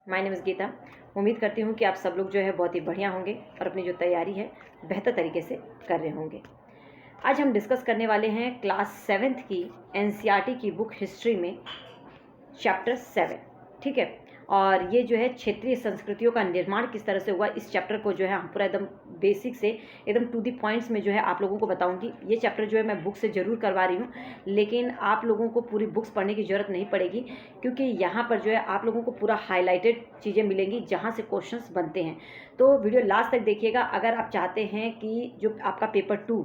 My name is Gita. उम्मीद करती हूँ कि आप सब लोग जो है बहुत ही बढ़िया होंगे और अपनी जो तैयारी है बेहतर तरीके से कर रहे होंगे। आज हम डिस्कस करने वाले हैं क्लास 7th की एनसीईआरटी की बुक हिस्ट्री में चैप्टर 7, ठीक है। और ये जो है क्षेत्रीय संस्कृतियों का निर्माण किस तरह से हुआ, इस चैप्टर को जो है हम पूरा एकदम बेसिक से एकदम टू दी पॉइंट्स में जो है आप लोगों को बताऊंगी। ये चैप्टर जो है मैं बुक से ज़रूर करवा रही हूँ, लेकिन आप लोगों को पूरी बुक्स पढ़ने की ज़रूरत नहीं पड़ेगी, क्योंकि यहाँ पर जो है आप लोगों को पूरा हाईलाइटेड चीज़ें मिलेंगी जहाँ से क्वेश्चंस बनते हैं। तो वीडियो लास्ट तक देखिएगा। अगर आप चाहते हैं कि जो आपका पेपर 2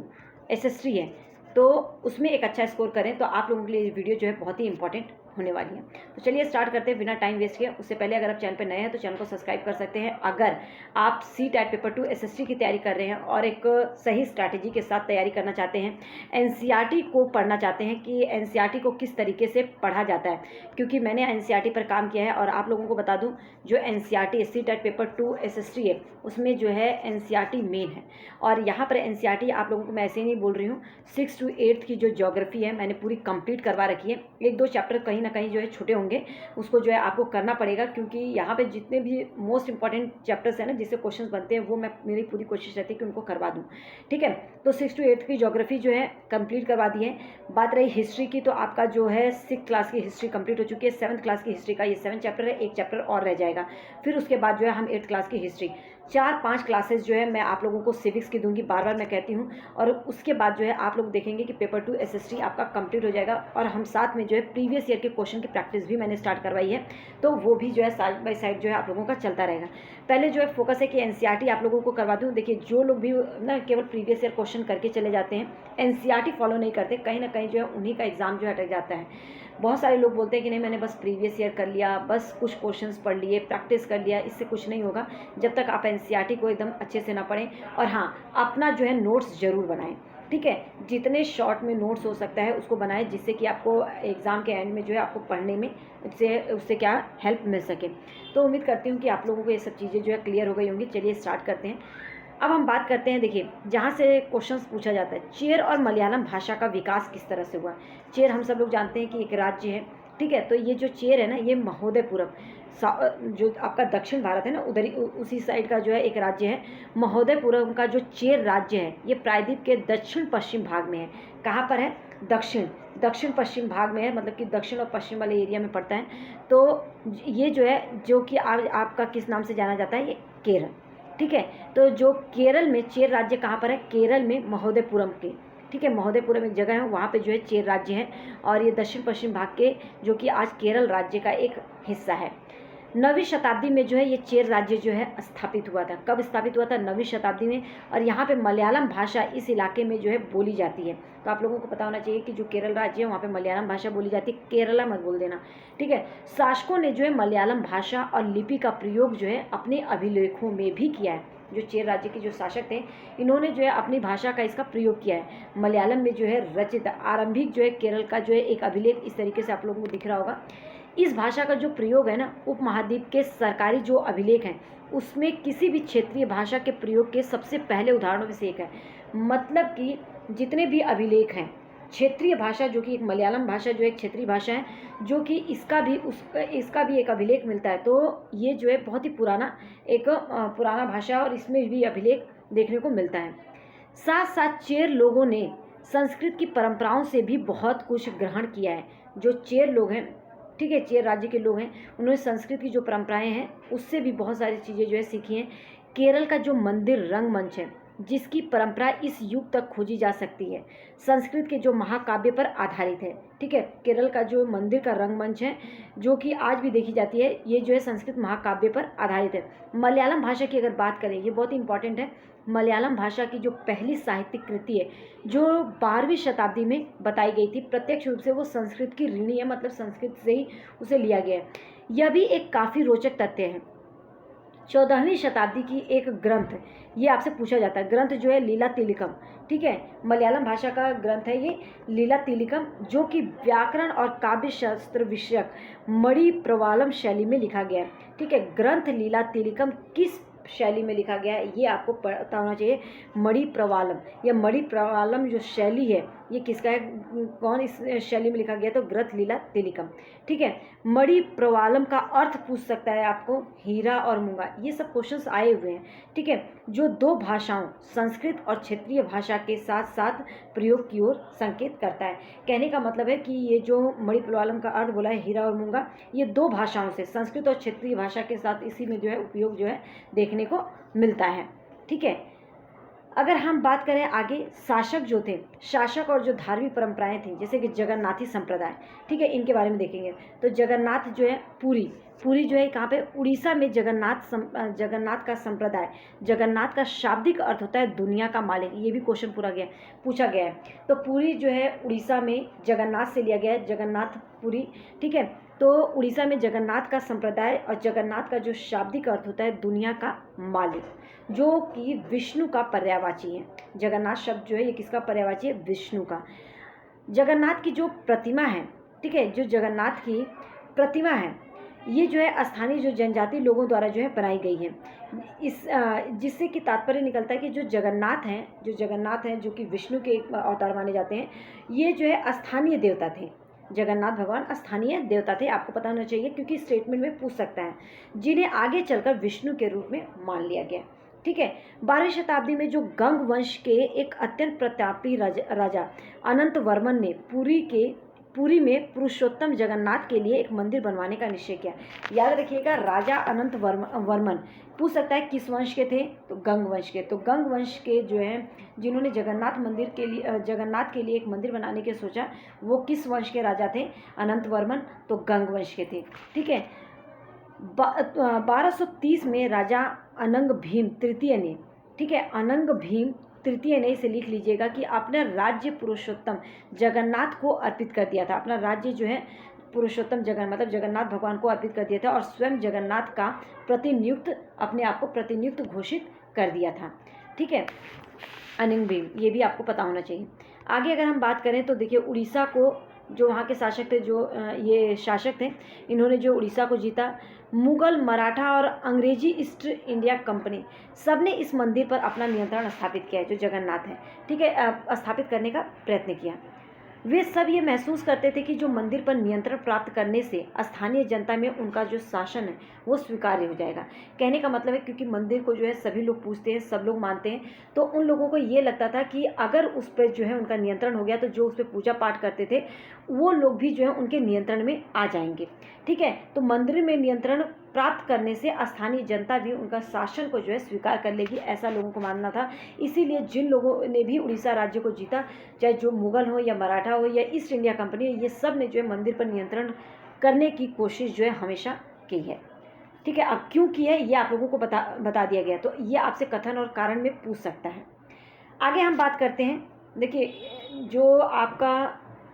एसएसटी है तो उसमें एक अच्छा स्कोर करें, तो आप लोगों के लिए वीडियो जो है बहुत ही इंपॉर्टेंट होने वाली है। तो चलिए स्टार्ट करते हैं बिना टाइम वेस्ट किए। उससे पहले अगर आप चैनल पर नए हैं तो चैनल को सब्सक्राइब कर सकते हैं। अगर आप सीटेट पेपर 2 एसएसटी की तैयारी कर रहे हैं और एक सही स्ट्रैटेजी के साथ तैयारी करना चाहते हैं, एनसीईआरटी को पढ़ना चाहते हैं कि एनसीईआरटी को किस तरीके से पढ़ा जाता है, क्योंकि मैंने एनसीईआरटी पर काम किया है और आप लोगों को बता दूं जो एनसीईआरटी सीटेट पेपर 2 एसएसटी है उसमें जो है एनसीईआरटी मेन है। और यहाँ पर एनसीईआरटी आप लोगों को मैं ऐसे ही नहीं बोल रही हूँ, 6 to 8 की जो ज्योग्राफी है मैंने पूरी कंप्लीट करवा रखी है। एक दो चैप्टर कहीं ना कहीं जो है छोटे होंगे, उसको जो है आपको करना पड़ेगा, क्योंकि यहाँ पे जितने भी मोस्ट इंपॉर्टेंट चैप्टर्स हैं ना जिससे क्वेश्चंस बनते हैं वो मैं मेरी पूरी कोशिश रहती है कि उनको करवा दूँ, ठीक है। तो 6 to 8 की ज्योग्राफी जो है कंप्लीट करवा दी है। बात रही हिस्ट्री की, तो आपका जो है 6th क्लास की हिस्ट्री कंप्लीट हो चुकी है। 7th क्लास की हिस्ट्री का ये 7 चैप्टर है, एक चैप्टर और रह जाएगा। फिर उसके बाद जो है हम 8th क्लास की हिस्ट्री, 4-5 क्लासेस जो है मैं आप लोगों को सिविक्स की दूंगी, बार बार मैं कहती हूँ। और उसके बाद जो है आप लोग देखेंगे कि पेपर 2 एसएसटी आपका कंप्लीट हो जाएगा। और हम साथ में जो है प्रीवियस ईयर के क्वेश्चन की प्रैक्टिस भी मैंने स्टार्ट करवाई है, तो वो भी जो है साइड बाय साइड जो है आप लोगों का चलता रहेगा। पहले जो है फोकस है कि एनसीईआरटी आप लोगों को करवा दूँ। देखिए, जो लोग भी ना केवल प्रीवियस ईयर क्वेश्चन करके चले जाते हैं, एनसीईआरटी फॉलो नहीं करते, कहीं ना कहीं जो है उन्हीं का एग्जाम जो है अटक जाता है। बहुत सारे लोग बोलते हैं कि नहीं मैंने बस प्रीवियस ईयर कर लिया, बस कुछ क्वेश्चंस पढ़ लिए, प्रैक्टिस कर लिया, इससे कुछ नहीं होगा जब तक आप एनसीईआरटी को एकदम अच्छे से ना पढ़ें। और हाँ, अपना जो है नोट्स ज़रूर बनाएं, ठीक है। जितने शॉर्ट में नोट्स हो सकता है उसको बनाएं, जिससे कि आपको एग्ज़ाम के एंड में जो है आपको पढ़ने में उससे क्या हेल्प मिल सके। तो उम्मीद करती हूँ कि आप लोगों को ये सब चीज़ें जो है क्लियर हो गई होंगी। चलिए स्टार्ट करते हैं। अब हम बात करते हैं, देखिए जहाँ से क्वेश्चंस पूछा जाता है, चेर और मलयालम भाषा का विकास किस तरह से हुआ। चेर हम सब लोग जानते हैं कि एक राज्य है, ठीक है। तो ये जो चेर है ना, ये महोदयपुरम जो आपका दक्षिण भारत है ना, उधर ही उसी साइड का जो है एक राज्य है। महोदयपुरम का जो चेर राज्य है ये प्रायद्वीप के दक्षिण पश्चिम भाग में है। कहाँ पर है? दक्षिण पश्चिम भाग में है, मतलब कि दक्षिण और पश्चिम वाले एरिया में पड़ता है। तो ये जो है, जो कि आपका किस नाम से जाना जाता है, ये केरल, ठीक है। तो जो केरल में चेर राज्य कहाँ पर है? केरल में महोदयपुरम के, ठीक है। महोदयपुरम एक जगह है, वहाँ पे जो है चेर राज्य है, और ये दक्षिण पश्चिम भाग के जो कि आज केरल राज्य का एक हिस्सा है। 9वीं शताब्दी में जो है ये चेर राज्य जो है स्थापित हुआ था। कब स्थापित हुआ था? 9वीं शताब्दी में। और यहाँ पे मलयालम भाषा इस इलाके में जो है बोली जाती है। तो आप लोगों को पता होना चाहिए कि जो केरल राज्य है वहाँ पे मलयालम भाषा बोली जाती है, केरला मत बोल देना, ठीक है। शासकों ने जो है मलयालम भाषा और लिपि का प्रयोग जो है अपने अभिलेखों में भी किया है। जो चेर राज्य के जो शासक थे, इन्होंने जो है अपनी भाषा का इसका प्रयोग किया है। मलयालम में जो है रचित आरंभिक जो है केरल का जो है एक अभिलेख इस तरीके से आप लोगों को दिख रहा होगा। इस भाषा का जो प्रयोग है ना, उपमहाद्वीप के सरकारी जो अभिलेख हैं उसमें किसी भी क्षेत्रीय भाषा के प्रयोग के सबसे पहले उदाहरणों में से एक है। मतलब कि जितने भी अभिलेख हैं, क्षेत्रीय भाषा जो कि एक मलयालम भाषा जो एक क्षेत्रीय भाषा है, जो कि इसका भी एक अभिलेख मिलता है। तो ये जो है बहुत ही पुराना भाषा है और इसमें भी अभिलेख देखने को मिलता है। साथ साथ चेर लोगों ने संस्कृत की परंपराओं से भी बहुत कुछ ग्रहण किया है। जो चेर लोग हैं, ठीक है, चेर राज्य के लोग हैं, उन्होंने संस्कृत की जो परंपराएं हैं उससे भी बहुत सारी चीज़ें जो है सीखी हैं। केरल का जो मंदिर रंगमंच है, जिसकी परंपरा इस युग तक खोजी जा सकती है, संस्कृत के जो महाकाव्य पर आधारित है, ठीक है। केरल का जो मंदिर का रंगमंच है जो कि आज भी देखी जाती है, ये जो है संस्कृत महाकाव्य पर आधारित है। मलयालम भाषा की अगर बात करें, ये बहुत ही इंपॉर्टेंट है। मलयालम भाषा की जो पहली साहित्यिक कृति है जो 12वीं शताब्दी में बताई गई थी, प्रत्यक्ष रूप से वो संस्कृत की ऋणी है, मतलब संस्कृत से ही उसे लिया गया है। यह भी एक काफ़ी रोचक तथ्य है। 14वीं शताब्दी की एक ग्रंथ, ये आपसे पूछा जाता है, ग्रंथ जो है लीला तिलकम, ठीक है, मलयालम भाषा का ग्रंथ है ये लीला तिलकम, जो कि व्याकरण और काव्य शास्त्र विषयक मणि प्रवालम शैली में लिखा गया है, ठीक है। ग्रंथ लीला तिलकम किस शैली में लिखा गया है ये आपको पता होना चाहिए, मणि प्रवालम। यह मणि प्रवालम जो शैली है ये किसका है, कौन इस शैली में लिखा गया, तो ग्रथ लीला तिलिकम। ठीक है, मणि प्रवालम का अर्थ पूछ सकता है आपको, हीरा और मूंगा, ये सब क्वेश्चंस आए हुए हैं। ठीक है, जो दो भाषाओं संस्कृत और क्षेत्रीय भाषा के साथ साथ प्रयोग की ओर संकेत करता है। कहने का मतलब है कि ये जो मणि प्रवालम का अर्थ बोला है हीरा और मूंगा, ये दो भाषाओं से संस्कृत और क्षेत्रीय भाषा के साथ इसी में जो है उपयोग जो है देखने को मिलता है। ठीक है, अगर हम बात करें आगे, शासक जो थे, शासक और जो धार्मिक परंपराएं थी जैसे कि जगन्नाथी संप्रदाय, ठीक है, इनके बारे में देखेंगे। तो जगन्नाथ जो है पूरी जो है कहाँ पे, उड़ीसा में जगन्नाथ का संप्रदाय, जगन्नाथ का शाब्दिक अर्थ होता है दुनिया का मालिक। ये भी क्वेश्चन पूछा गया है। तो पूरी जो है उड़ीसा में जगन्नाथ से लिया गया है, जगन्नाथ पुरी। ठीक है, तो उड़ीसा में जगन्नाथ का संप्रदाय और जगन्नाथ का जो शाब्दिक अर्थ होता है दुनिया का मालिक, जो कि विष्णु का पर्यायवाची है। जगन्नाथ शब्द जो है ये किसका पर्यायवाची है, विष्णु का। जगन्नाथ की जो प्रतिमा है, ठीक है, जो जगन्नाथ की प्रतिमा है ये जो है स्थानीय जो जनजाति लोगों द्वारा जो है बनाई गई है। इस जिससे कि तात्पर्य निकलता है कि जो जगन्नाथ हैं जो कि विष्णु के एक अवतार माने जाते हैं, ये जो है स्थानीय देवता थे। जगन्नाथ भगवान स्थानीय देवता थे, आपको पता होना चाहिए क्योंकि स्टेटमेंट में पूछ सकता है, जिन्हें आगे चलकर विष्णु के रूप में मान लिया गया। ठीक है, 12वीं शताब्दी में जो गंग वंश के एक अत्यंत प्रतापी राजा अनंत वर्मन ने पुरी में पुरुषोत्तम जगन्नाथ के लिए एक मंदिर बनवाने का निश्चय किया। याद रखिएगा, राजा अनंत वर्मन, पूछ सकता है किस वंश के थे, तो गंग वंश के। तो गंग वंश के जो हैं जिन्होंने जगन्नाथ के लिए एक मंदिर बनाने के सोचा, वो किस वंश के राजा थे, अनंत वर्मन, तो गंग वंश के थे। ठीक है, 1230 में राजा अनंग भीम तृतीय ने, ठीक है, अनंग भीम तृतीय ने, इसे लिख लीजिएगा, कि अपना राज्य पुरुषोत्तम जगन्नाथ को अर्पित कर दिया था। अपना राज्य जो है पुरुषोत्तम मतलब जगन्नाथ भगवान को अर्पित कर दिया था और स्वयं जगन्नाथ का अपने आप को प्रतिनियुक्त घोषित कर दिया था। ठीक है, अनंग भीम, ये भी आपको पता होना चाहिए। आगे अगर हम बात करें तो देखिए, उड़ीसा को जो वहाँ के शासक थे, ये शासक थे, इन्होंने जो उड़ीसा को जीता, मुगल, मराठा और अंग्रेजी ईस्ट इंडिया कंपनी सब ने इस मंदिर पर अपना नियंत्रण स्थापित किया है, जो जगन्नाथ है। ठीक है, स्थापित करने का प्रयत्न किया। वे सब ये महसूस करते थे कि जो मंदिर पर नियंत्रण प्राप्त करने से स्थानीय जनता में उनका जो शासन है वो स्वीकार्य हो जाएगा। कहने का मतलब है, क्योंकि मंदिर को जो है सभी लोग पूजते हैं, सब लोग मानते हैं, तो उन लोगों को ये लगता था कि अगर उस पर जो है उनका नियंत्रण हो गया तो जो उस पर पूजा पाठ करते थे वो लोग भी जो है उनके नियंत्रण में आ जाएंगे। ठीक है, तो मंदिर में नियंत्रण प्राप्त करने से स्थानीय जनता भी उनका शासन को जो है स्वीकार कर लेगी, ऐसा लोगों को मानना था। इसीलिए जिन लोगों ने भी उड़ीसा राज्य को जीता, चाहे जो मुगल हो या मराठा हो या ईस्ट इंडिया कंपनी, ये सब ने जो है मंदिर पर नियंत्रण करने की कोशिश जो है हमेशा की है। ठीक है, अब क्यों की है ये आप लोगों को बता दिया गया, तो ये आपसे कथन और कारण में पूछ सकता है। आगे हम बात करते हैं। देखिए, जो आपका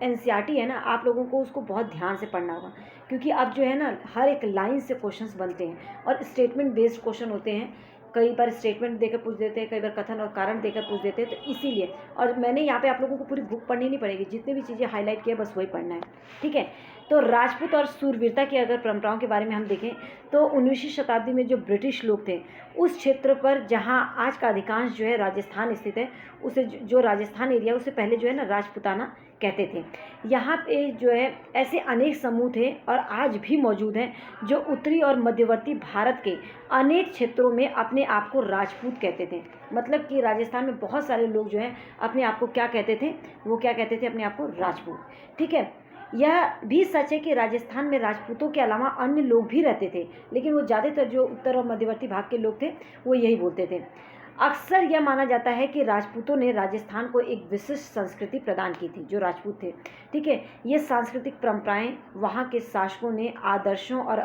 NCERT है ना, आप लोगों को उसको बहुत ध्यान से पढ़ना होगा, क्योंकि अब जो है ना हर एक लाइन से क्वेश्चंस बनते हैं और स्टेटमेंट बेस्ड क्वेश्चन होते हैं। कई बार स्टेटमेंट देकर पूछ देते हैं, कई बार कथन और कारण देकर पूछ देते हैं, तो इसीलिए। और मैंने यहाँ पे आप लोगों को पूरी बुक पढ़नी नहीं पड़ेगी, जितनी भी चीज़ें हाईलाइट किया बस वही पढ़ना है। ठीक है, तो राजपूत और सूरवीरता की अगर परंपराओं के बारे में हम देखें तो 19वीं शताब्दी में जो ब्रिटिश लोग थे, उस क्षेत्र पर जहाँ आज का अधिकांश जो है राजस्थान स्थित है, उसे जो राजस्थान एरिया, उसे पहले जो है ना राजपूताना कहते थे। यहाँ पे जो है ऐसे अनेक समूह थे और आज भी मौजूद हैं, जो उत्तरी और मध्यवर्ती भारत के अनेक क्षेत्रों में अपने आप को राजपूत कहते थे। मतलब कि राजस्थान में बहुत सारे लोग जो हैं अपने आप को क्या कहते थे, वो क्या कहते थे, अपने आप को राजपूत। ठीक है, यह भी सच है कि राजस्थान में राजपूतों के अलावा अन्य लोग भी रहते थे, लेकिन वो ज़्यादातर जो उत्तर और मध्यवर्ती भाग के लोग थे वो यही बोलते थे। अक्सर यह माना जाता है कि राजपूतों ने राजस्थान को एक विशिष्ट संस्कृति प्रदान की थी, जो राजपूत थे। ठीक है, ये सांस्कृतिक परंपराएं वहाँ के शासकों ने आदर्शों और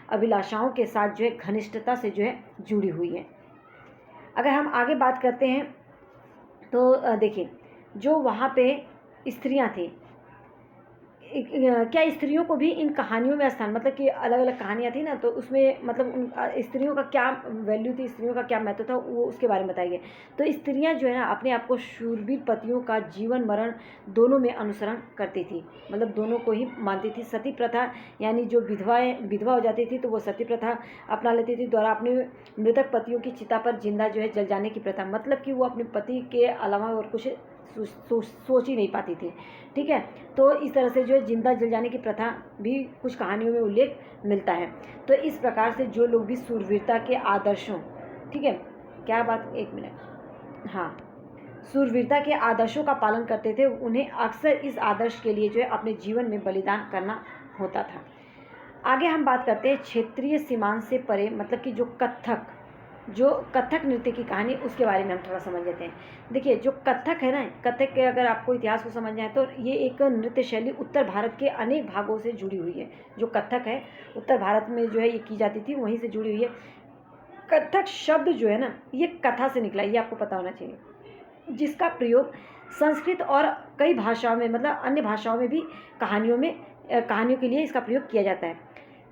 अभिलाषाओं के साथ जो है घनिष्ठता से जो है जुड़ी हुई है। अगर हम आगे बात करते हैं तो देखिए, जो वहाँ पे स्त्रियाँ थी, क्या स्त्रियों को भी इन कहानियों में स्थान, मतलब कि अलग अलग कहानियाँ थी ना, तो उसमें मतलब उन स्त्रियों का क्या वैल्यू थी, स्त्रियों का क्या महत्व था, वो उसके बारे में बताया गया। तो स्त्रियां जो है ना अपने आप को शूरवीर पतियों का जीवन मरण दोनों में अनुसरण करती थी, मतलब दोनों को ही मानती थी। सती प्रथा, यानी जो विधवा हो जाती थी तो वो सती प्रथा अपना लेती थी, द्वारा अपने मृतक पतियों की चिता पर जिंदा जो है जल जाने की प्रथा, मतलब कि वो अपने पति के अलावा और कुछ सोच ही नहीं पाती थी। ठीक है, तो इस तरह से जो है जिंदा जल जाने की प्रथा भी कुछ कहानियों में उल्लेख मिलता है। तो इस प्रकार से जो लोग भी शूरवीरता के आदर्शों, ठीक है, क्या बात, एक मिनट, हाँ, शूरवीरता के आदर्शों का पालन करते थे, उन्हें अक्सर इस आदर्श के लिए जो है अपने जीवन में बलिदान करना होता था। आगे हम बात करते हैं क्षेत्रीय सीमांत से परे, मतलब कि जो कथक नृत्य की कहानी, उसके बारे में हम थोड़ा समझ लेते हैं। देखिए, जो कथक है ना, कथक के अगर आपको इतिहास को समझना है तो ये एक नृत्य शैली उत्तर भारत के अनेक भागों से जुड़ी हुई है। जो कथक है उत्तर भारत में जो है ये की जाती थी, वहीं से जुड़ी हुई है। कथक शब्द जो है ना, ये कथा से निकला, ये आपको पता होना चाहिए, जिसका प्रयोग संस्कृत और कई भाषाओं में, मतलब अन्य भाषाओं में भी कहानियों के लिए इसका प्रयोग किया जाता है।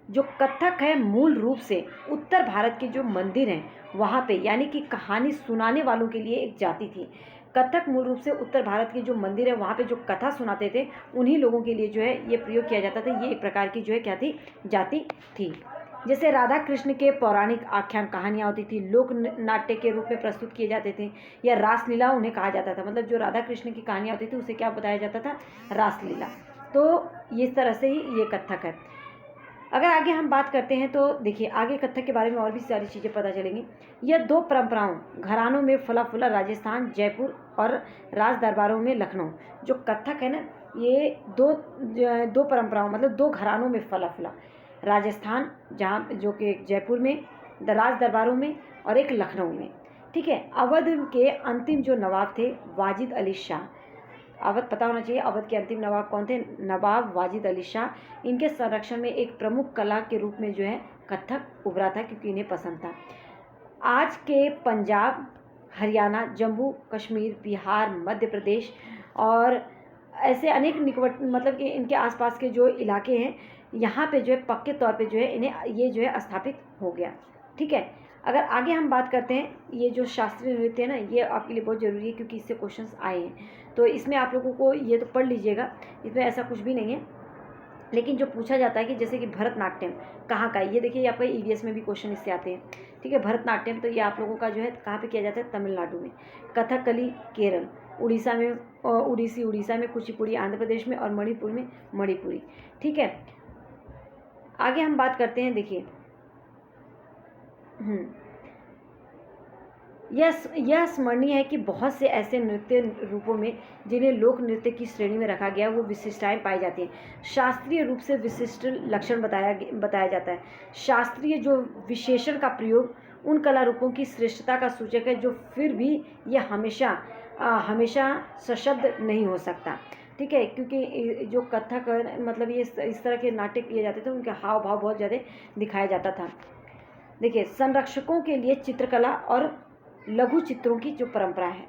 जो कथक है मूल रूप से उत्तर भारत के जो मंदिर हैं वहाँ पे, यानी कि कहानी सुनाने वालों के लिए एक जाति थी। कथक मूल रूप से उत्तर भारत के जो मंदिर है वहाँ पे जो कथा सुनाते थे, उन्हीं लोगों के लिए जो है ये प्रयोग किया जाता था। ये एक प्रकार की जो है क्या थी, जाति थी। जैसे राधा कृष्ण के पौराणिक आख्यान कहानियाँ होती थी, लोक नाट्य के रूप में प्रस्तुत किए जाते थे, या रासलीला उन्हें कहा जाता था। मतलब जो राधा कृष्ण की कहानियाँ होती थी उसे क्या बताया जाता था, रासलीला। तो इस तरह से ही ये कथक है। अगर आगे हम बात करते हैं तो देखिए, आगे कथक के बारे में और भी सारी चीज़ें पता चलेंगी। यह दो परंपराओं, घरानों में फला फूला राजस्थान जयपुर और राज दरबारों में लखनऊ, जो कथक है ना, ये दो परंपराओं, मतलब दो घरानों में फला फूला, राजस्थान जहाँ जो कि जयपुर में, राज दरबारों में, और एक लखनऊ में। ठीक है, अवध के अंतिम जो नवाब थे वाजिद अली शाह, अवध पता होना चाहिए, अवध के अंतिम नवाब कौन थे, नवाब वाजिद अली शाह। इनके संरक्षण में एक प्रमुख कला के रूप में जो है कथक उभरा था, क्योंकि इन्हें पसंद था। आज के पंजाब, हरियाणा, जम्मू कश्मीर, बिहार, मध्य प्रदेश और ऐसे अनेक निकट, मतलब कि इनके आसपास के जो इलाके हैं, यहाँ पे जो है पक्के तौर पे जो है इन्हें ये जो है स्थापित हो गया। ठीक है, अगर आगे हम बात करते हैं, ये जो शास्त्रीय नृत्य है ना, ये आपके लिए बहुत ज़रूरी है क्योंकि इससे क्वेश्चंस आए हैं। तो इसमें आप लोगों को ये तो पढ़ लीजिएगा, इसमें ऐसा कुछ भी नहीं है, लेकिन जो पूछा जाता है कि जैसे कि भरतनाट्यम कहाँ का है, ये देखिए आपका ईवीएस में भी क्वेश्चन इससे आते हैं। ठीक है, भरतनाट्यम तो ये आप लोगों का जो है कहाँ पे किया जाता है, तमिलनाडु में, कथकली केरल, उड़ीसा में उड़ीसी उड़ीसा में, कुचिपुड़ी आंध्र प्रदेश में, और मणिपुर में मणिपुरी। ठीक है, आगे हम बात करते हैं। देखिए, यह स्मरणीय है कि बहुत से ऐसे नृत्य रूपों में जिन्हें लोक नृत्य की श्रेणी में रखा गया, वो विशिष्टताएं पाई जाती हैं। शास्त्रीय रूप से विशिष्ट लक्षण बताया जाता है। शास्त्रीय जो विशेषण का प्रयोग उन कला रूपों की श्रेष्ठता का सूचक है, जो फिर भी यह हमेशा सशब्द नहीं हो सकता। ठीक है, क्योंकि जो कथक, मतलब ये इस तरह के नाट्य किए जाते थे, उनके हाव भाव बहुत ज़्यादा दिखाया जाता था। देखिए, संरक्षकों के लिए चित्रकला और लघु चित्रों की जो परंपरा है,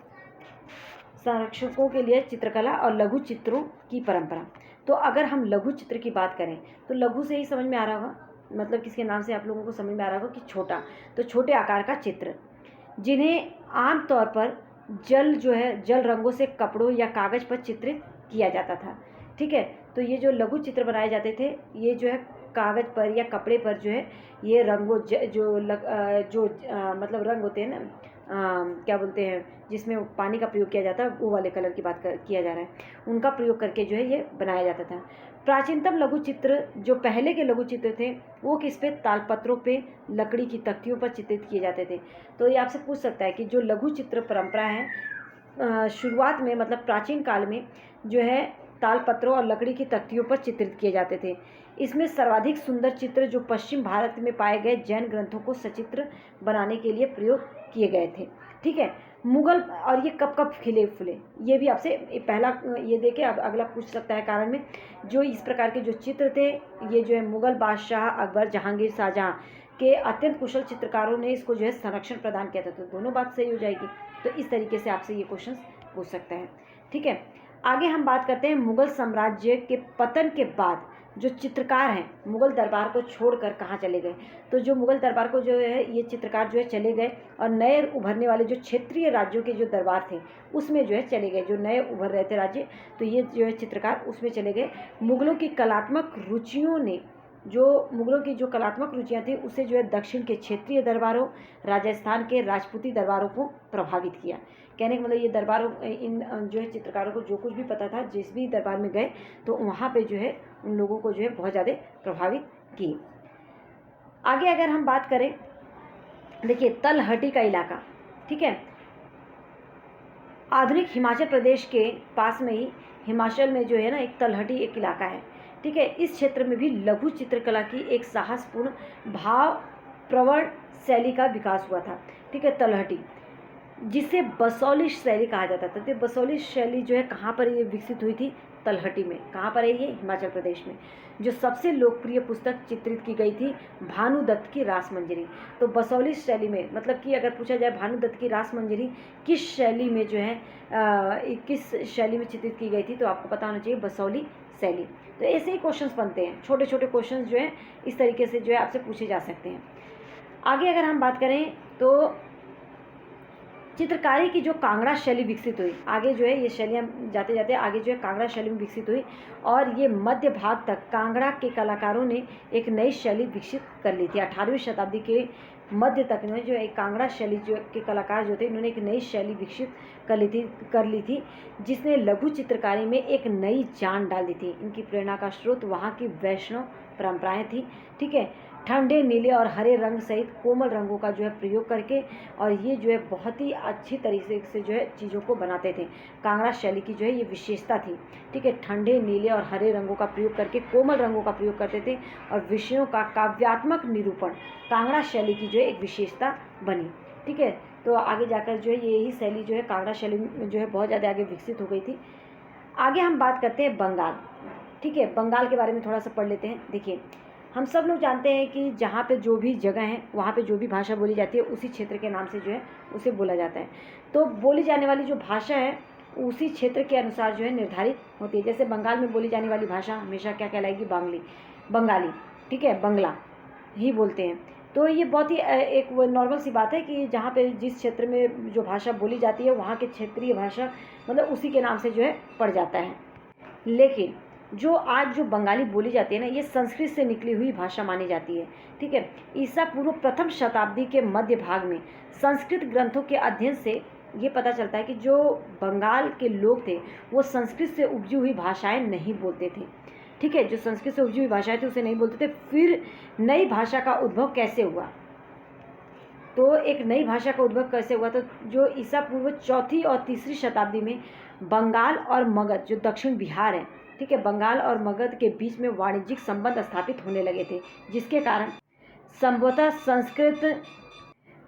संरक्षकों के लिए चित्रकला और लघु चित्रों की परंपरा। तो अगर हम लघु चित्र की बात करें तो लघु से ही समझ में आ रहा होगा, मतलब किसके नाम से आप लोगों को समझ में आ रहा होगा कि छोटा, तो छोटे आकार का चित्र, जिन्हें आमतौर पर जल रंगों से कपड़ों या कागज़ पर चित्रित किया जाता था। ठीक है, तो ये जो लघु चित्र बनाए जाते थे, ये जो है कागज़ पर या कपड़े पर जो है ये रंगों मतलब रंग होते हैं ना, क्या बोलते हैं, जिसमें पानी का प्रयोग किया जाता है, वो वाले कलर की किया जा रहा है, उनका प्रयोग करके जो है ये बनाया जाता था। प्राचीनतम लघु चित्र, जो पहले के लघु चित्र थे, वो किस पे, तालपत्रों पे, लकड़ी की तख्तियों पर चित्रित किए जाते थे। तो ये आपसे पूछ सकता है कि जो लघु चित्र परंपरा है, शुरुआत में, मतलब प्राचीन काल में जो है तालपत्रों और लकड़ी की तख्तियों पर चित्रित किए जाते थे। इसमें सर्वाधिक सुंदर चित्र जो पश्चिम भारत में पाए गए जैन ग्रंथों को सचित्र बनाने के लिए प्रयोग किए गए थे। ठीक है, मुगल, और ये कब खिले फुले, ये भी आपसे पहला ये देखे, अब अगला पूछ सकता है कारण में। जो इस प्रकार के जो चित्र थे, ये जो है मुगल बादशाह अकबर, जहांगीर, शाहजहां के अत्यंत कुशल चित्रकारों ने इसको जो है संरक्षण प्रदान किया था। तो दोनों बात सही हो जाएगी। तो इस तरीके से आपसे ये क्वेश्चन पूछ सकता है। ठीक है, आगे हम बात करते हैं मुगल साम्राज्य के पतन के बाद जो चित्रकार हैं मुगल दरबार को छोड़कर कहाँ चले गए। तो जो मुगल दरबार को जो है ये चित्रकार जो है चले गए, और नए उभरने वाले जो क्षेत्रीय राज्यों के जो दरबार थे उसमें जो है चले गए, जो नए उभर रहे थे राज्य, तो ये जो है चित्रकार उसमें चले गए। मुगलों की कलात्मक रुचियों ने जो मुगलों की जो कलात्मक रुचियाँ थी उसे जो है दक्षिण के क्षेत्रीय दरबारों, राजस्थान के राजपूती दरबारों को प्रभावित किया। कहने का मतलब ये दरबारों इन जो है चित्रकारों को जो कुछ भी पता था, जिस भी दरबार में गए तो वहाँ पे जो है उन लोगों को जो है बहुत ज़्यादा प्रभावित की। आगे अगर हम बात करें, देखिए तलहटी का इलाका, ठीक है, आधुनिक हिमाचल प्रदेश के पास में ही हिमाचल में जो है ना एक तलहटी एक इलाका है, ठीक है। इस क्षेत्र में भी लघु चित्रकला की एक साहसपूर्ण भाव प्रवण शैली का विकास हुआ था, ठीक है। तलहटी जिसे बसौली शैली कहा जाता था। तो बसौली शैली जो है कहाँ पर ये विकसित हुई थी? तलहटी में। कहाँ पर है ये? हिमाचल प्रदेश में। जो सबसे लोकप्रिय पुस्तक चित्रित की गई थी भानुदत्त की रासमंजरी। तो बसौली शैली में मतलब कि अगर पूछा जाए भानुदत्त की रासमंजरी किस शैली में जो है किस शैली में चित्रित की गई थी, तो आपको पता होना चाहिए बसौली शैली। तो ऐसे ही क्वेश्चंस बनते हैं, छोटे छोटे क्वेश्चंस जो है इस तरीके से जो है आपसे पूछे जा सकते हैं। आगे अगर हम बात करें तो चित्रकारी की जो कांगड़ा शैली विकसित हुई, आगे जो है ये शैलियाँ जाते जाते आगे जो है कांगड़ा शैली में विकसित हुई, और ये मध्य भाग तक कांगड़ा के कलाकारों ने एक नई शैली विकसित कर ली थी। 18वीं शताब्दी के मध्य तक में जो एक कांगड़ा शैली जो के कलाकार जो थे इन्होंने एक नई शैली विकसित कर ली थी जिसने लघु चित्रकारी में एक नई जान डाल दी थी। इनकी प्रेरणा का स्रोत वहाँ की वैष्णव परंपराएं थी, ठीक है। ठंडे नीले और हरे रंग सहित कोमल रंगों का जो है प्रयोग करके, और ये जो है बहुत ही अच्छी तरीके से जो है चीज़ों को बनाते थे। कांगड़ा शैली की जो है ये विशेषता थी, ठीक है। ठंडे नीले और हरे रंगों का प्रयोग करके कोमल रंगों का प्रयोग करते थे, और विषयों का काव्यात्मक निरूपण कांगड़ा शैली की जो है एक विशेषता बनी, ठीक है। तो आगे जाकर जो है यही शैली जो है कांगड़ा शैली जो है बहुत ज़्यादा आगे विकसित हो गई थी। आगे हम बात करते हैं बंगाल, ठीक है। बंगाल के बारे में थोड़ा सा पढ़ लेते हैं। देखिए, हम सब लोग जानते हैं कि जहाँ पे जो भी जगह है वहाँ पे जो भी भाषा बोली जाती है उसी क्षेत्र के नाम से जो है उसे बोला जाता है। तो बोली जाने वाली जो भाषा है उसी क्षेत्र के अनुसार जो है निर्धारित होती है। जैसे बंगाल में बोली जाने वाली भाषा हमेशा क्या कहलाएगी? बंगाली, ठीक है, बंगला ही बोलते हैं। तो ये बहुत ही एक वो नॉर्मल सी बात है कि जहाँ पे जिस क्षेत्र में जो भाषा बोली जाती है वहाँ के क्षेत्रीय भाषा मतलब उसी के नाम से जो है पड़ जाता है। लेकिन जो आज जो बंगाली बोली जाती है ना, ये संस्कृत से निकली हुई भाषा मानी जाती है, ठीक है। ईसा पूर्व प्रथम शताब्दी के मध्य भाग में संस्कृत ग्रंथों के अध्ययन से ये पता चलता है कि जो बंगाल के लोग थे वो संस्कृत से उपजी हुई भाषाएं नहीं बोलते थे, ठीक है। जो संस्कृत से उपजी हुई भाषाएं थी उसे नहीं बोलते थे। फिर नई भाषा का उद्भव कैसे हुआ? तो एक नई भाषा का उद्भव कैसे हुआ? तो जो ईसा पूर्व चौथी और तीसरी शताब्दी में बंगाल और मगध जो दक्षिण बिहार है, ठीक है, बंगाल और मगध के बीच में वाणिज्यिक संबंध स्थापित होने लगे थे, जिसके कारण संभवतः संस्कृत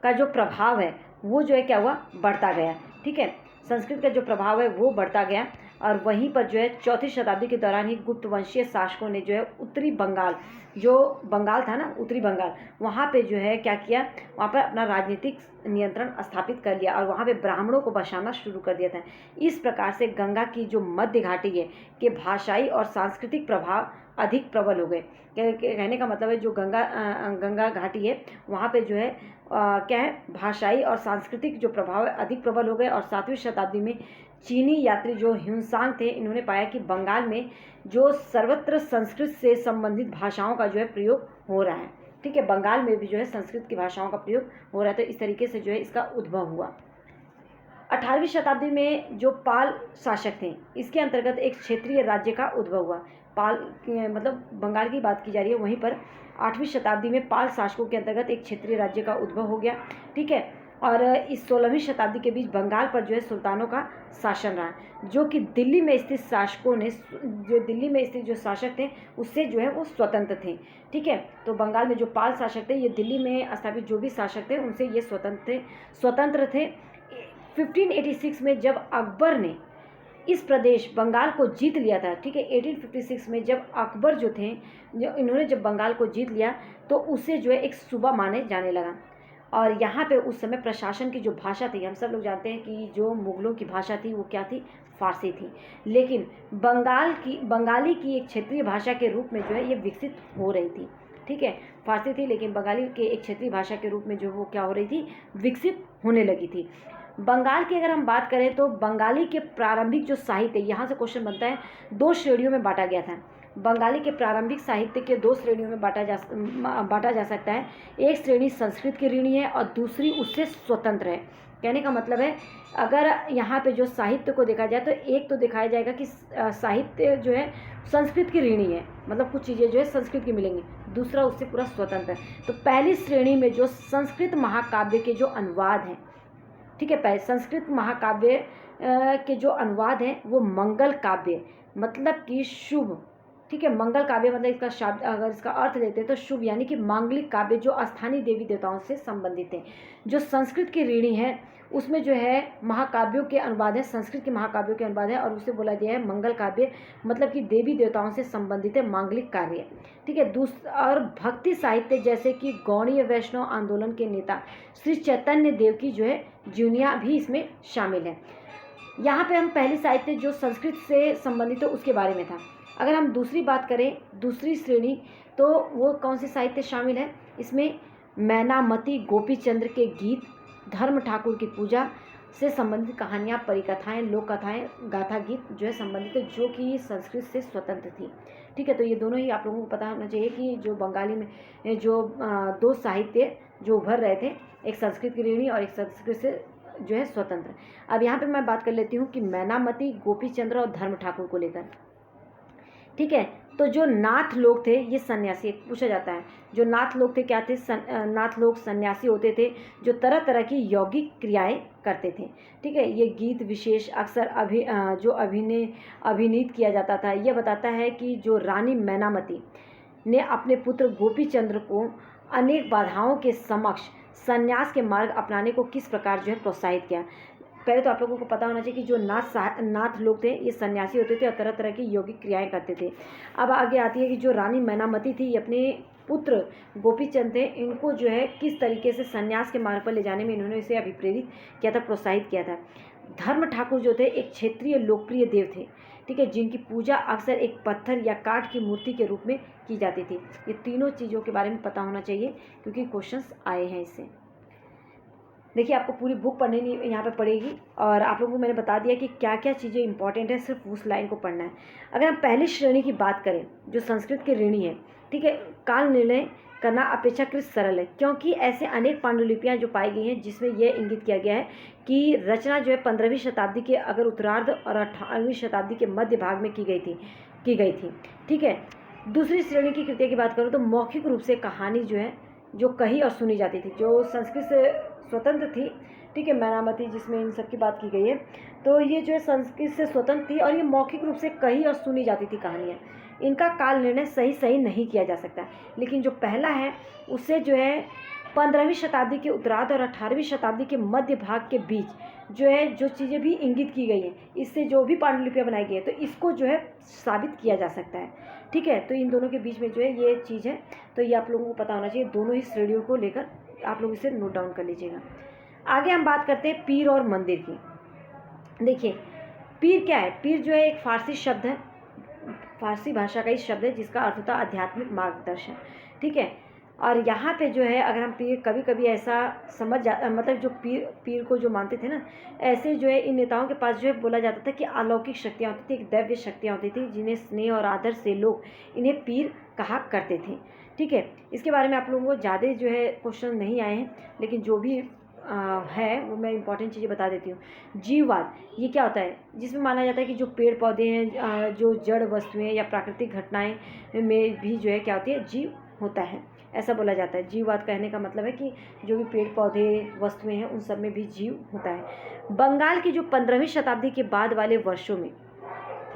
का जो प्रभाव है वो जो है क्या हुआ? बढ़ता गया, ठीक है। संस्कृत का जो प्रभाव है वो बढ़ता गया, और वहीं पर जो है चौथी शताब्दी के दौरान ही गुप्त वंशीय शासकों ने जो है उत्तरी बंगाल, जो बंगाल था ना उत्तरी बंगाल, वहाँ पे जो है क्या किया? वहाँ पर अपना राजनीतिक नियंत्रण स्थापित कर लिया और वहाँ पे ब्राह्मणों को बसाना शुरू कर दिया था। इस प्रकार से गंगा की जो मध्य घाटी है के भाषाई और सांस्कृतिक प्रभाव अधिक प्रबल हो गए। कहने का मतलब है जो गंगा घाटी है वहाँ पे जो है क्या है? भाषाई और सांस्कृतिक जो प्रभाव है अधिक प्रबल हो गए। और 7वीं शताब्दी में चीनी यात्री जो ह्यूनसांग थे, इन्होंने पाया कि बंगाल में जो सर्वत्र संस्कृत से संबंधित भाषाओं का जो है प्रयोग हो रहा है, ठीक है। बंगाल में भी जो है संस्कृत की भाषाओं का प्रयोग हो रहा है। तो इस तरीके से जो है इसका उद्भव हुआ। 18वीं शताब्दी में जो पाल शासक थे इसके अंतर्गत एक क्षेत्रीय राज्य का उद्भव हुआ। पाल मतलब बंगाल की बात की जा रही है, वहीं पर 8वीं शताब्दी में पाल शासकों के अंतर्गत एक क्षेत्रीय राज्य का उद्भव हो गया, ठीक है। और इस 16वीं शताब्दी के बीच बंगाल पर जो है सुल्तानों का शासन रहा, जो कि दिल्ली में स्थित शासकों ने जो दिल्ली में स्थित जो शासक थे उससे जो है वो स्वतंत्र थे, ठीक है। तो बंगाल में जो पाल शासक थे ये दिल्ली में स्थापित जो भी शासक थे उनसे ये स्वतंत्र थे। 1586 में जब अकबर ने इस प्रदेश बंगाल को जीत लिया था, ठीक है। 1856 में जब अकबर जो थे इन्होंने जब बंगाल को जीत लिया तो उसे जो है एक सूबा माने जाने लगा। और यहाँ पे उस समय प्रशासन की जो भाषा थी, हम सब लोग जानते हैं कि जो मुगलों की भाषा थी वो क्या थी? फारसी थी। लेकिन बंगाली की एक क्षेत्रीय भाषा के रूप में जो है ये विकसित हो रही थी, ठीक है। फारसी थी लेकिन बंगाली के एक क्षेत्रीय भाषा के रूप में जो वो क्या हो रही थी? विकसित होने लगी थी। बंगाल की अगर हम बात करें तो बंगाली के प्रारंभिक जो साहित्य, यहाँ से क्वेश्चन बनता है, 2 श्रेणियों में बांटा गया था। बंगाली के प्रारंभिक साहित्य के दो श्रेणियों में बांटा जा सकता है। एक श्रेणी संस्कृत की ऋणी है और दूसरी उससे स्वतंत्र है। कहने का मतलब है, अगर यहाँ पे जो साहित्य को देखा जाए तो एक तो दिखाया जाएगा कि साहित्य जो है संस्कृत की ऋणी है, मतलब कुछ चीज़ें जो है संस्कृत की मिलेंगी, दूसरा उससे पूरा स्वतंत्र है। तो पहली श्रेणी में जो संस्कृत महाकाव्य के जो अनुवाद हैं, ठीक है, संस्कृत महाकाव्य के जो अनुवाद हैं वो मंगल काव्य मतलब कि शुभ, ठीक है, मंगल काव्य मतलब इसका शब्द अगर इसका अर्थ लेते हैं तो शुभ यानी कि मांगलिक काव्य जो स्थानीय देवी देवताओं से संबंधित हैं। जो संस्कृत की ऋणी है उसमें जो है महाकाव्यों के अनुवाद है, संस्कृत के महाकाव्यों के अनुवाद है, और उसे बोला गया है मंगल काव्य मतलब कि देवी देवताओं से संबंधित है, मांगलिक कार्य, ठीक है। और भक्ति साहित्य जैसे कि गौड़ीय वैष्णव आंदोलन के नेता श्री चैतन्य देव की जो है जीवनियाँ भी इसमें शामिल है। यहाँ पे हम पहली साहित्य जो संस्कृत से संबंधित है उसके बारे में था। अगर हम दूसरी बात करें, दूसरी श्रेणी, तो वो कौन सी साहित्य शामिल है इसमें? मैनामती गोपीचंद्र के गीत, धर्म ठाकुर की पूजा से संबंधित कहानियाँ, परिकथाएं, लोक कथाएं, गाथा गीत जो है संबंधित है, जो कि संस्कृत से स्वतंत्र थी, ठीक है। तो ये दोनों ही आप लोगों को पता होना चाहिए कि जो बंगाली में जो दो साहित्य जो उभर रहे थे, एक संस्कृत की ऋणी और एक संस्कृत से जो है स्वतंत्र। अब यहाँ पे मैं बात कर लेती हूँ कि मैनामती, गोपीचंद्र और धर्म ठाकुर को लेकर, ठीक है। तो जो नाथ लोग थे ये सन्यासी, पूछा जाता है जो नाथ लोग थे क्या थे? नाथ लोग सन्यासी होते थे जो तरह तरह की यौगिक क्रियाएं करते थे, ठीक है। ये गीत विशेष अक्सर अभिनीत किया जाता था। यह बताता है कि जो रानी मैनामती ने अपने पुत्र गोपीचंद्र को अनेक बाधाओं के समक्ष संन्यास के मार्ग अपनाने को किस प्रकार जो है प्रोत्साहित किया। पहले तो आप लोगों को पता होना चाहिए कि जो नाथ लोग थे ये सन्यासी होते थे और तरह तरह की यौगिक क्रियाएं करते थे। अब आगे आती है कि जो रानी मैनामती थी, ये अपने पुत्र गोपीचंद थे, इनको जो है किस तरीके से सन्यास के मार्ग पर ले जाने में इन्होंने इसे अभिप्रेरित किया था, प्रोत्साहित किया था। धर्म ठाकुर जो थे एक क्षेत्रीय लोकप्रिय देव थे, ठीक है, जिनकी पूजा अक्सर एक पत्थर या काठ की मूर्ति के रूप में की जाती थी। ये तीनों चीज़ों के बारे में पता होना चाहिए क्योंकि क्वेश्चंस आए हैं इससे। देखिए, आपको पूरी बुक पढ़नी यहाँ पे पड़ेगी और आप लोगों को मैंने बता दिया कि क्या क्या चीज़ें इंपॉर्टेंट है, सिर्फ उस लाइन को पढ़ना है। अगर हम पहली श्रेणी की बात करें जो संस्कृत की ऋणी है, ठीक है, काल निर्णय करना अपेक्षाकृत सरल है क्योंकि ऐसे अनेक पांडुलिपियाँ जो पाई गई हैं जिसमें यह इंगित किया गया है कि रचना जो है 15वीं शताब्दी के अगर उत्तरार्ध और 18वीं शताब्दी के मध्य भाग में की गई थी, ठीक है। दूसरी श्रेणी की कृतियों की बात करूँ तो मौखिक रूप से कहानी जो है जो कही और सुनी जाती थी, जो संस्कृत से स्वतंत्र थी, ठीक है, मैनामती जिसमें इन सब की बात की गई है, तो ये जो है संस्कृत से स्वतंत्र थी और ये मौखिक रूप से कही और सुनी जाती थी कहानियाँ। इनका काल निर्णय सही नहीं किया जा सकता, लेकिन जो पहला है उससे जो है 15वीं शताब्दी के उत्तरार्ध और 18वीं शताब्दी के मध्य भाग के बीच जो है जो चीज़ें भी इंगित की गई हैं, इससे जो भी पांडुलिपियाँ बनाई गई है तो इसको जो है साबित किया जा सकता है, ठीक है। तो इन दोनों के बीच में जो है ये चीज़ है, तो ये आप लोगों को पता होना चाहिए। दोनों ही श्रेणियों को लेकर आप लोग इसे नोट डाउन कर लीजिएगा। आगे हम बात करते हैं पीर और मंदिर की। देखिए, पीर क्या है? पीर जो है एक फारसी शब्द है, फारसी भाषा का ही शब्द है जिसका अर्थ होता है आध्यात्मिक मार्गदर्शन, ठीक है। और यहाँ पे जो है अगर हम पीर कभी कभी ऐसा मतलब जो पीर को जो मानते थे ना, ऐसे जो है इन नेताओं के पास जो है बोला जाता था कि अलौकिक शक्तियाँ होती थी, एक दैव्य शक्तियाँ होती थी जिन्हें स्नेह और आदर से लोग इन्हें पीर कहा करते थे, ठीक है। इसके बारे में आप लोगों को ज़्यादा जो है क्वेश्चन नहीं आए हैं, लेकिन जो भी है वो मैं इंपॉर्टेंट चीज़ें बता देती हूँ। जीववाद ये क्या होता है? जिसमें माना जाता है कि जो पेड़ पौधे हैं, जो जड़ वस्तुएं या प्राकृतिक घटनाएं में भी जो है क्या होती है, जीव होता है, ऐसा बोला जाता है। जीववाद कहने का मतलब है कि जो भी पेड़ पौधे वस्तुएं हैं उन सब में भी जीव होता है। बंगाल की जो 15वीं शताब्दी के बाद वाले वर्षों में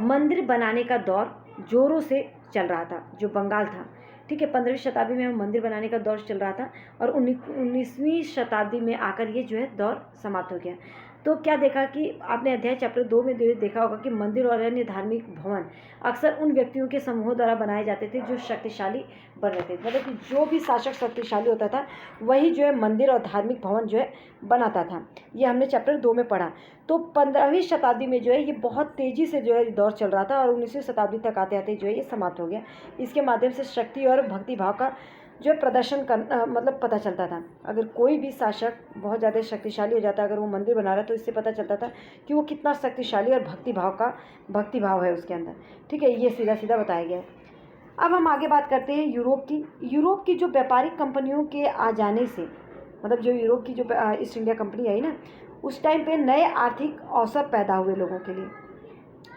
मंदिर बनाने का दौर जोरों से चल रहा था, जो बंगाल था, ठीक है। 15वीं शताब्दी में मंदिर बनाने का दौर चल रहा था और 19वीं शताब्दी में आकर ये जो है दौर समाप्त हो गया। तो क्या देखा कि आपने अध्याय चैप्टर 2 में देखा होगा कि मंदिर और अन्य धार्मिक भवन अक्सर उन व्यक्तियों के समूहों द्वारा बनाए जाते थे जो शक्तिशाली बन रहे थे, मतलब कि जो भी शासक शक्तिशाली होता था वही जो है मंदिर और धार्मिक भवन जो है बनाता था। ये हमने चैप्टर 2 में पढ़ा। तो 15वीं शताब्दी में जो है ये बहुत तेज़ी से जो है दौर चल रहा था और 19वीं शताब्दी तक आते आते जो है ये समाप्त हो गया। इसके माध्यम से शक्ति और भक्ति भाव का जो प्रदर्शन कर मतलब पता चलता था। अगर कोई भी शासक बहुत ज़्यादा शक्तिशाली हो जाता, अगर वो मंदिर बना रहा है तो इससे पता चलता था कि वो कितना शक्तिशाली और भक्ति भाव है उसके अंदर, ठीक है। ये सीधा सीधा बताया गया है। अब हम आगे बात करते हैं यूरोप की। यूरोप की जो व्यापारिक कंपनियों के आ जाने से, मतलब जो यूरोप की जो ईस्ट इंडिया कंपनी आई ना, उस टाइम पे नए आर्थिक अवसर पैदा हुए लोगों के लिए।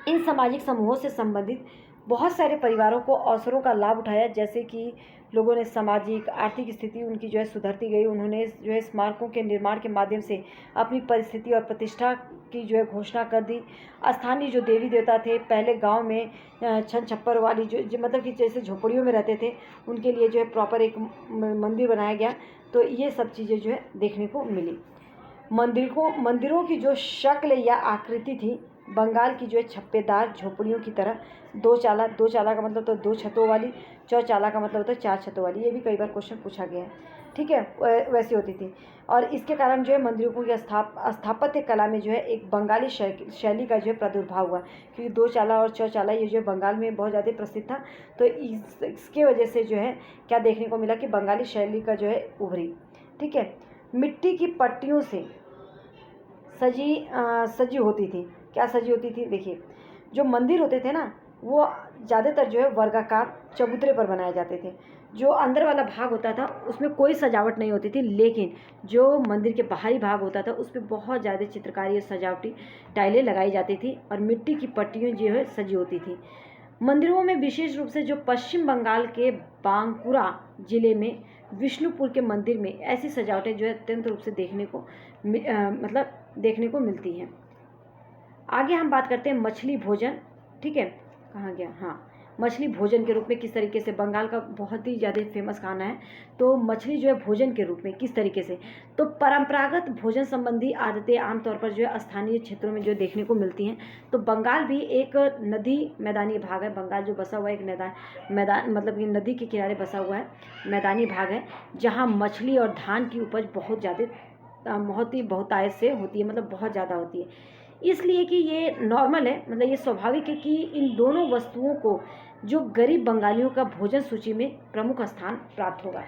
इन सामाजिक समूहों से संबंधित बहुत सारे परिवारों को अवसरों का लाभ उठाया, जैसे कि लोगों ने सामाजिक आर्थिक स्थिति उनकी जो है सुधरती गई। उन्होंने जो है स्मारकों के निर्माण के माध्यम से अपनी परिस्थिति और प्रतिष्ठा की जो है घोषणा कर दी। स्थानीय जो देवी देवता थे, पहले गांव में छन छप्पर वाली जो मतलब कि जैसे झोपड़ियों में रहते थे, उनके लिए जो है प्रॉपर एक मंदिर बनाया गया। तो ये सब चीज़ें जो है देखने को मिली। मंदिरों की जो शक्ल या आकृति थी बंगाल की जो है छप्पेदार झोपड़ियों की तरह, दो चाला का मतलब तो 2 छतों वाली, चौचाला का मतलब होता है 4 छतों वाली। ये भी कई बार क्वेश्चन पूछा गया है, ठीक है, वैसी होती थी। और इसके कारण जो है मंदिरों की स्थापत्य कला में जो है एक बंगाली शैली का जो है प्रादुर्भाव हुआ, क्योंकि 2 चाला और चौचाला ये जो बंगाल में बहुत ज़्यादा प्रसिद्ध था। तो इसके वजह से जो है क्या देखने को मिला कि बंगाली शैली का जो है उभरी, ठीक है। मिट्टी की पट्टियों से सजी होती थी। क्या सजी होती थी? देखिए, जो मंदिर होते थे ना, वो ज़्यादातर जो है वर्गाकार चबूतरे पर बनाए जाते थे। जो अंदर वाला भाग होता था उसमें कोई सजावट नहीं होती थी, लेकिन जो मंदिर के बाहरी भाग होता था उस पर बहुत ज़्यादा चित्रकारी और सजावटी टाइलें लगाई जाती थी और मिट्टी की पट्टियाँ जो है सजी होती थी। मंदिरों में विशेष रूप से जो पश्चिम बंगाल के बांकुरा जिले में विष्णुपुर के मंदिर में ऐसी सजावटें जो है अत्यंत रूप से देखने को मिलती हैं। आगे हम बात करते हैं मछली भोजन, ठीक है, कहाँ गया, हाँ, मछली भोजन के रूप में किस तरीके से, बंगाल का बहुत ही ज़्यादा फेमस खाना है। तो मछली जो है भोजन के रूप में किस तरीके से, तो परंपरागत भोजन संबंधी आदतें आमतौर पर जो है स्थानीय क्षेत्रों में जो देखने को मिलती हैं। तो बंगाल भी एक नदी मैदानी भाग है। बंगाल जो बसा हुआ है एक मैदान मतलब कि नदी के किनारे बसा हुआ है, मैदानी भाग है, जहाँ मछली और धान की उपज बहुत बहुतायत से होती है, मतलब बहुत ज़्यादा होती है। इसलिए कि ये नॉर्मल है, मतलब ये स्वाभाविक है कि इन दोनों वस्तुओं को जो गरीब बंगालियों का भोजन सूची में प्रमुख स्थान प्राप्त होगा,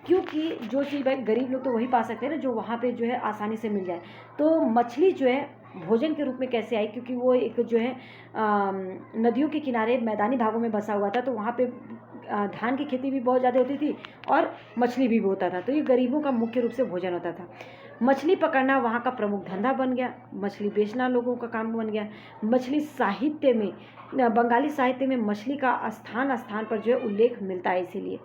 क्योंकि जो चीज़ भाई गरीब लोग तो वही पा सकते हैं ना जो वहाँ पे जो है आसानी से मिल जाए। तो मछली जो है भोजन के रूप में कैसे आई, क्योंकि वो एक जो है नदियों के किनारे मैदानी भागों में बसा हुआ था, तो वहाँ पे धान की खेती भी बहुत ज़्यादा होती थी और मछली भी होता था। तो ये गरीबों का मुख्य रूप से भोजन होता था। मछली पकड़ना वहाँ का प्रमुख धंधा बन गया, मछली बेचना लोगों का काम बन गया। मछली साहित्य में, बंगाली साहित्य में मछली का स्थान पर जो है उल्लेख मिलता है, इसीलिए,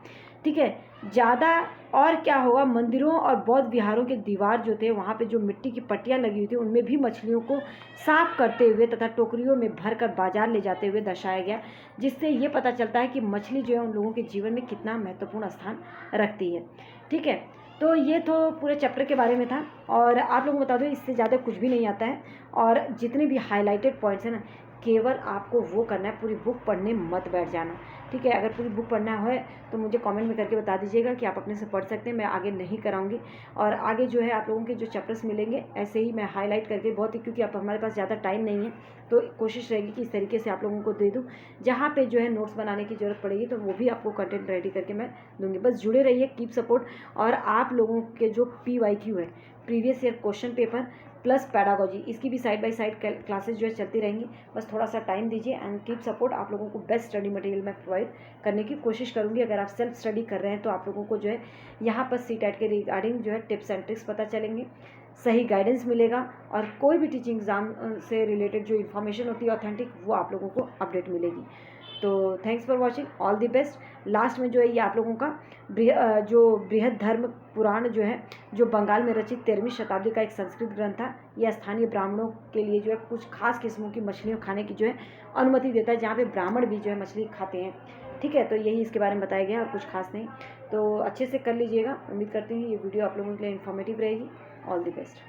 ठीक है। ज़्यादा और क्या होगा, मंदिरों और बौद्ध विहारों के दीवार जो थे वहाँ पे जो मिट्टी की पट्टियाँ लगी हुई थी उनमें भी मछलियों को साफ करते हुए तथा टोकरियों में भरकर बाजार ले जाते हुए दर्शाया गया, जिससे ये पता चलता है कि मछली जो है उन लोगों के जीवन में कितना महत्वपूर्ण स्थान रखती है, ठीक है। तो ये तो पूरे चैप्टर के बारे में था, और आप लोगों को बता दो इससे ज़्यादा कुछ भी नहीं आता है, और जितने भी हाईलाइटेड पॉइंट्स हैं ना, केवल आपको वो करना है, पूरी बुक पढ़ने मत बैठ जाना, ठीक है। अगर पूरी बुक पढ़ना है तो मुझे कमेंट में करके बता दीजिएगा कि आप अपने से पढ़ सकते हैं, मैं आगे नहीं कराऊंगी। और आगे जो है आप लोगों के जो चैप्टर्स मिलेंगे ऐसे ही मैं हाईलाइट करके बहुत ही, क्योंकि आप हमारे पास ज़्यादा टाइम नहीं है, तो कोशिश रहेगी कि इस तरीके से आप लोगों को दे दूँ। जहाँ पे जो है नोट्स बनाने की ज़रूरत पड़ेगी तो वो भी आपको कंटेंट रेडी करके मैं दूँगी। बस जुड़े रहिए, कीप सपोर्ट। और आप लोगों के जो PYQ है, previous year question paper plus pedagogy, इसकी भी साइड बाय साइड क्लासेस जो है चलती रहेंगी। बस थोड़ा सा टाइम दीजिए एंड कीप सपोर्ट। आप लोगों को बेस्ट स्टडी मटेरियल मैं प्रोवाइड करने की कोशिश करूँगी। अगर आप सेल्फ स्टडी कर रहे हैं तो आप लोगों को जो है यहाँ पर CTET के रिगार्डिंग जो है टिप्स एंड ट्रिक्स पता चलेंगे, सही गाइडेंस मिलेगा, और कोई भी टीचिंग एग्जाम से रिलेटेड जो इन्फॉर्मेशन होती है ऑथेंटिक, वो आप लोगों को अपडेट मिलेगी। तो thanks for watching, all the best. Last में जो है ये आप लोगों का जो बृहद धर्म पुराण जो है, जो बंगाल में रचित 13वीं शताब्दी का एक संस्कृत ग्रंथ था, यह स्थानीय ब्राह्मणों के लिए जो है कुछ खास किस्मों की मछलियों खाने की जो है अनुमति देता है, जहाँ पे ब्राह्मण भी जो है मछली खाते हैं, ठीक है। तो यही इसके बारे में बताया गया है और कुछ खास नहीं। तो अच्छे से कर लीजिएगा। उम्मीद करती हूँ ये वीडियो आप लोगों के लिए इन्फॉर्मेटिव रहेगी। All the best.